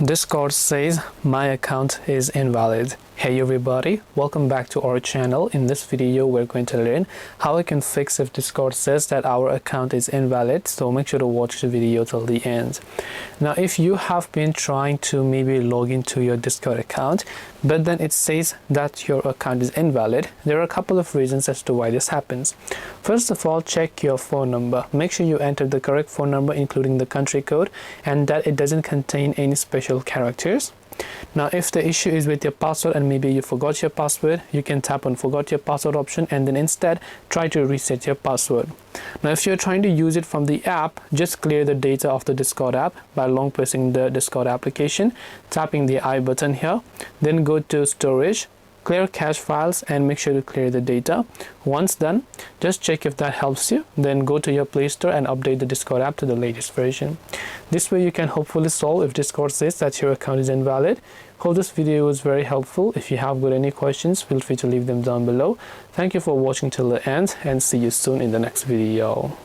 Discord says my account is invalid. Hey everybody, welcome back to our channel. In this video we're going to learn how we can fix if Discord says that our account is invalid, so make sure to watch the video till the end. Now if you have been trying to maybe log into your Discord account but then it says that your account is invalid, there are a couple of reasons as to why this happens. First of all, check your phone number. Make sure you enter the correct phone number including the country code and that it doesn't contain any special characters. Now if the issue is with your password and maybe you forgot your password, you can tap on forgot your password option and then instead try to reset your password. Now if you're trying to use it from the app, just clear the data of the Discord app by long pressing the Discord application, tapping the I button here, then go to storage, clear cache files and make sure to clear the data. Once done, just check if that helps you, then go to your Play Store and update the Discord app to the latest version. This way you can hopefully solve if Discord says that your account is invalid. Hope this video was very helpful. If you have got any questions, feel free to leave them down below. Thank you for watching till the end and see you soon in the next video.